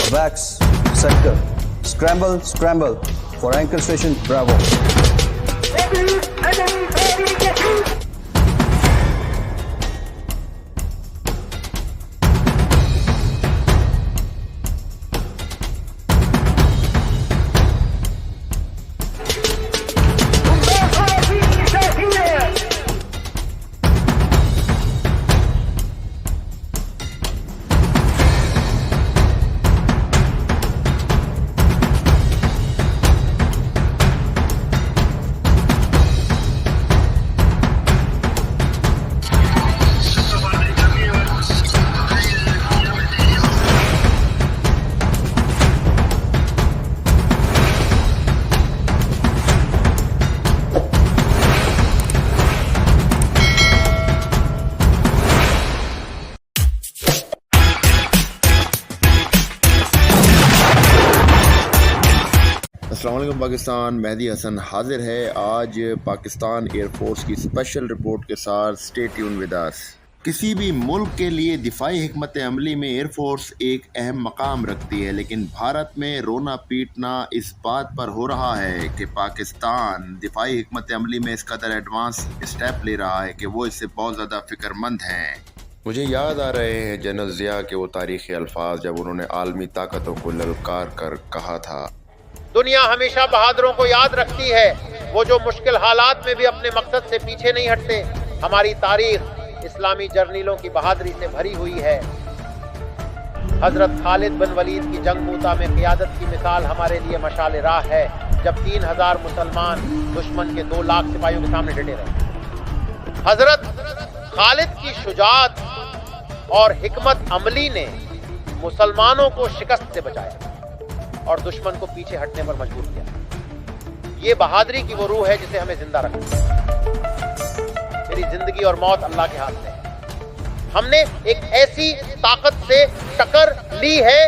Vax, sector. Scramble for anchor station Bravo. السلام علیکم پاکستان، مہدی حسن حاضر ہے آج پاکستان ایئر فورس کی اسپیشل رپورٹ کے ساتھ. Stay tune with us. کسی بھی ملک کے لیے دفاعی حکمت عملی میں ایئر فورس ایک اہم مقام رکھتی ہے، لیکن بھارت میں رونا پیٹنا اس بات پر ہو رہا ہے کہ پاکستان دفاعی حکمت عملی میں اس قدر ایڈوانس اسٹیپ لے رہا ہے کہ وہ اس سے بہت زیادہ فکر مند ہیں. مجھے یاد آ رہے ہیں جنرل ضیاء کے وہ تاریخی الفاظ جب انہوں نے عالمی طاقتوں کو للکار کر کہا تھا، دنیا ہمیشہ بہادروں کو یاد رکھتی ہے، وہ جو مشکل حالات میں بھی اپنے مقصد سے پیچھے نہیں ہٹتے. ہماری تاریخ اسلامی جرنیلوں کی بہادری سے بھری ہوئی ہے. حضرت خالد بن ولید کی جنگ موتا میں قیادت کی مثال ہمارے لیے مشعل راہ ہے، جب 3000 مسلمان دشمن کے 2 لاکھ سپاہیوں کے سامنے ڈٹے رہے. حضرت خالد کی شجاعت اور حکمت عملی نے مسلمانوں کو شکست سے بچایا اور دشمن کو پیچھے ہٹنے پر مجبور کیا. یہ بہادری کی وہ روح ہے جسے ہمیں زندہ رکھنا ہے. میری زندگی اور موت اللہ کے ہاتھ میں ہے. ہم نے ایک ایسی طاقت سے ٹکر لی ہے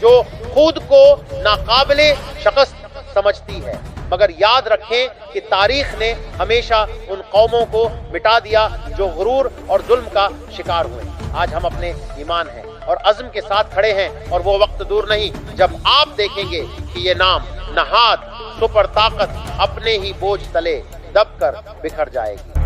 جو خود کو ناقابل شکست سمجھتی ہے، مگر یاد رکھیں کہ تاریخ نے ہمیشہ ان قوموں کو مٹا دیا جو غرور اور ظلم کا شکار ہوئے. آج ہم اپنے ایمان ہیں اور عزم کے ساتھ کھڑے ہیں، اور وہ وقت دور نہیں جب آپ دیکھیں گے کہ یہ نام نہاد سپر طاقت اپنے ہی بوجھ تلے دب کر بکھر جائے گی.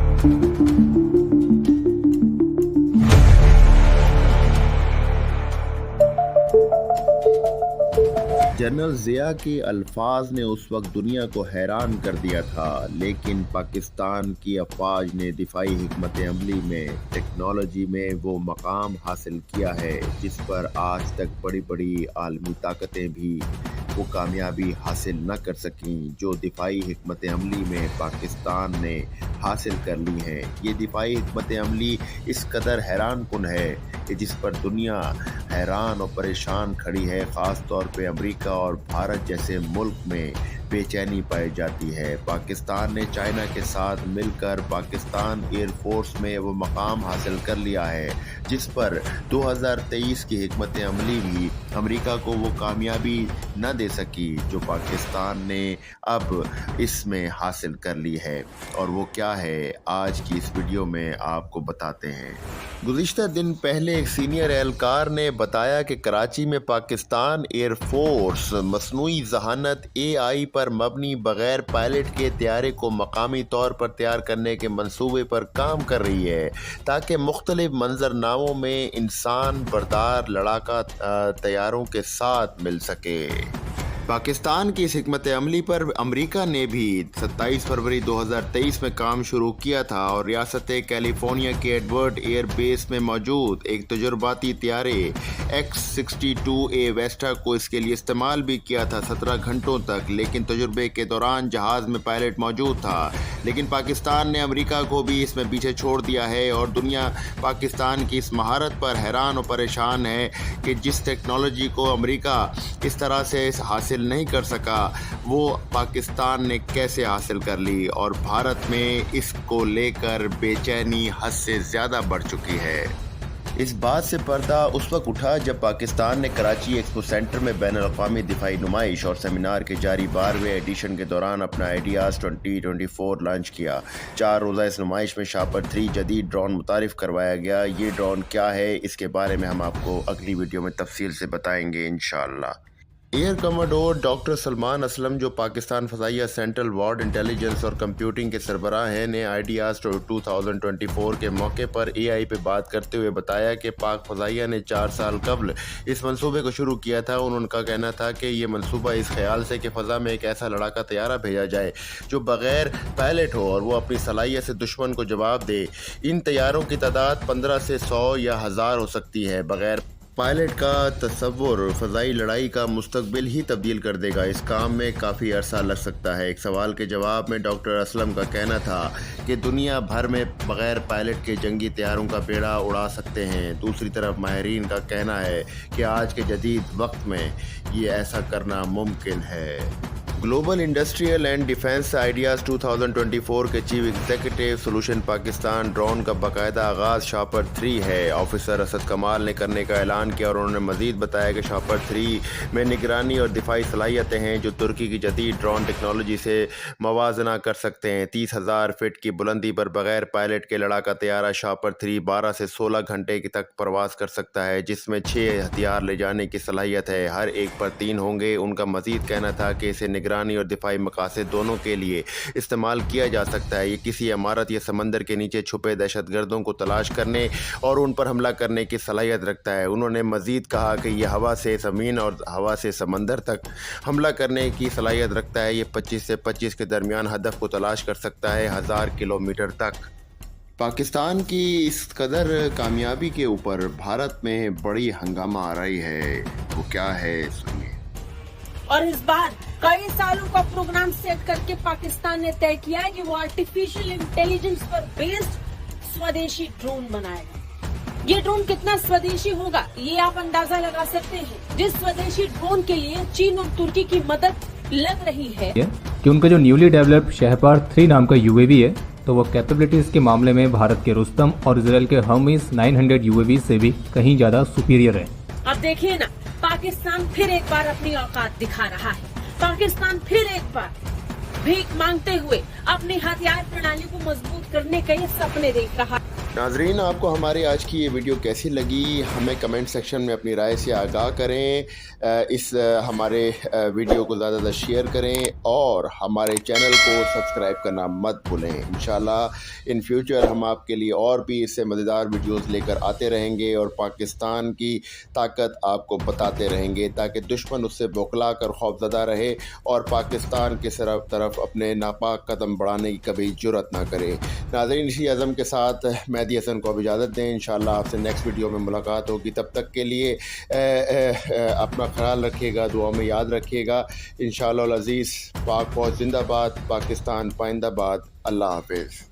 جنرل ضیاء کے الفاظ نے اس وقت دنیا کو حیران کر دیا تھا، لیکن پاکستان کی افواج نے دفاعی حکمت عملی میں ٹیکنالوجی میں وہ مقام حاصل کیا ہے جس پر آج تک بڑی بڑی عالمی طاقتیں بھی وہ کامیابی حاصل نہ کر سکیں جو دفاعی حکمت عملی میں پاکستان نے حاصل کر لی ہیں. یہ دفاعی حکمت عملی اس قدر حیران کن ہے کہ جس پر دنیا حیران اور پریشان کھڑی ہے. خاص طور پہ امریکہ اور بھارت جیسے ملک میں بے چینی پائی جاتی ہے. پاکستان نے چائنا کے ساتھ مل کر پاکستان ایئر فورس میں وہ مقام حاصل کر لیا ہے جس پر 2023 کی حکمت عملی بھی امریکہ کو وہ کامیابی نہ دے سکی جو پاکستان نے اب اس میں حاصل کر لی ہے. اور وہ کیا ہے آج کی اس ویڈیو میں آپ کو بتاتے ہیں. گزشتہ دن پہلے ایک سینئر اہلکار نے بتایا کہ کراچی میں پاکستان ایئر فورس مصنوعی ذہانت AI پر مبنی بغیر پائلٹ کے طیارے کو مقامی طور پر تیار کرنے کے منصوبے پر کام کر رہی ہے تاکہ مختلف منظرناموں میں انسان بردار لڑاکا طیاروں کے ساتھ مل سکے. پاکستان کی اس حکمت عملی پر امریکہ نے بھی 27 فروری 2023 میں کام شروع کیا تھا اور ریاست کیلیفورنیا کے ایڈورڈ ایئر بیس میں موجود ایک تجرباتی طیارے X-62A ویسٹا کو اس کے لیے استعمال بھی کیا تھا 17 گھنٹوں تک. لیکن تجربے کے دوران جہاز میں پائلٹ موجود تھا، لیکن پاکستان نے امریکہ کو بھی اس میں پیچھے چھوڑ دیا ہے اور دنیا پاکستان کی اس مہارت پر حیران و پریشان ہے کہ جس ٹیکنالوجی کو امریکہ اس طرح سے حاصل نہیں کر سکا وہ پاکستان نے کیسے حاصل کر لی. اور بھارت میں اس کو لے کر بے چینی حد سے زیادہ بڑھ چکی ہے. इस बात से पर्दा उस वक्त उठा जब पाकिस्तान ने कराची एक्सपो सेंटर में बैन अल-अक़वामी दिफाई नुमाइश और सेमिनार के जारी 12वें एडिशन के दौरान अपना आइडियाज़ 2024 लॉन्च किया। 4 रोज़ा इस नुमाइश में शापर 3 जदीद ड्रोन मुतारिफ़ करवाया गया। ये ड्रोन क्या है, इसके बारे में हम आपको अगली वीडियो में तफसील से बताएंगे इंशाअल्लाह। Air commodore doctor Salman Aslam, जो पाकिस्तान फ़ज़ाइया सेंट्रल वार्ड इंटेलिजेंस और कंप्यूटिंग के सरबराह हैं, ने आइडियाज़ 2024 के मौके पर AI पे बात करते हुए बताया कि पाक फ़ज़ाइया ने 4 साल कबल इस मंसूबे को शुरू किया था। उनका कहना था कि ये मंसूबा इस ख्याल से कि फ़ज़ा में एक ऐसा लड़ाका तैयारा भेजा जाए जो बग़ैर पायलट हो और वो अपनी सलाहियत से दुश्मन को जवाब दे। इन तैयारों की तादाद 15 से 100 या 1000 हो सकती है। बग़ैर पायलट का तस्वुर फ़ज़ाई लड़ाई का मुस्तकबिल ही तब्दील कर देगा। इस काम में काफ़ी अरसा लग सकता है। एक सवाल के जवाब में डॉक्टर असलम का कहना था कि दुनिया भर में बग़ैर पायलट के जंगी तैयारों का बेड़ा उड़ा सकते हैं। दूसरी तरफ माहिरीन का कहना है कि आज के जदीद वक्त में ये ऐसा करना मुमकिन है। Global industrial and defence ideas 2024 के chief executive solution Pakistan drone का बाकायदा आगाज़ शापर 3 है। ऑफिसर असद कमाल ने करने का ऐलान किया और उन्होंने मज़ीद बताया कि शापर 3 में निगरानी और दिफाई सलाहियतें हैं जो तुर्की की जदीद ड्रोन टेक्नोलॉजी से मवाजना कर सकते हैं। 30,000 फीट की बुलंदी पर बग़ैर पायलट के लड़ाका तैयारा शापर 3 12 से 16 घंटे तक परवाज़ कर सकता है, जिसमें 6 हथियार ले जाने की सलाहियत है। हर एक पर 3 होंगे। उनका मज़ीद कहना था कि इसे निगरानी और दिफाई मकासद दोनों के लिए इस्तेमाल किया जा सकता है। ये किसी इमारत या समंदर के नीचे छुपे दहशतगर्दों को तलाश करने और उन पर हमला करने की सलाहियत रखता है। उन्होंने मज़ीद कहा कि यह हवा से ज़मीन और हवा से समंदर तक हमला करने की सलाहियत रखता है। ये 25 से 25 के दरमियान हदफ को तलाश कर सकता है, 1000 किलोमीटर तक। पाकिस्तान की इस कदर कामयाबी के ऊपर भारत में बड़ी हंगामा आ रही है। वो क्या है, सुनिए। और इस बार कई सालों का प्रोग्राम सेट करके पाकिस्तान ने तय किया है कि वो आर्टिफिशियल इंटेलिजेंस पर बेस्ड स्वदेशी ड्रोन बनाएगा। ये ड्रोन कितना स्वदेशी होगा ये आप अंदाजा लगा सकते हैं। जिस स्वदेशी ड्रोन के लिए चीन और तुर्की की मदद लग रही है कि उनका जो न्यूली डेवलप्ड शहपार 3 नाम का UAV है, तो वो कैपेबिलिटीज के मामले में भारत के रुस्तम और इजराइल के हर्मीज 900 UAV से भी कहीं ज्यादा सुपीरियर है। अब देखिए ना, पाकिस्तान फिर एक बार अपनी औकात दिखा रहा है। पाकिस्तान फिर एक बार भीख मांगते हुए अपनी हथियार प्रणाली को मजबूत करने के ये सपने देख रहा है। नाजरीन, आपको हमारी आज की ये वीडियो कैसी लगी, हमें कमेंट सेक्शन में अपनी राय से आगाह करें। इस हमारे वीडियो को ज़्यादा शेयर करें और हमारे चैनल को सब्सक्राइब करना मत भूलें। इंशाल्लाह इन फ्यूचर हम आपके लिए और भी इससे मज़ेदार वीडियोस लेकर आते रहेंगे और पाकिस्तान की ताकत आपको बताते रहेंगे ताकि दुश्मन उससे बौखला कर खौफज़दा रहे और पाकिस्तान की तरफ अपने नापाक कदम बढ़ाने की कभी जुर्रत ना करे। नाज़रीन, इसी अज़म के साथ मेहदी हसन को अब इजाज़त दें। इंशाल्लाह आपसे नेक्स्ट वीडियो में मुलाकात होगी। तब तक के लिए अपना ख्याल रखिएगा, दुआ में याद रखिएगा। इंशाअल्लाह अज़ीज़। पाक फौज जिंदाबाद, पाकिस्तान पाइंदाबाद। अल्लाह हाफिज़।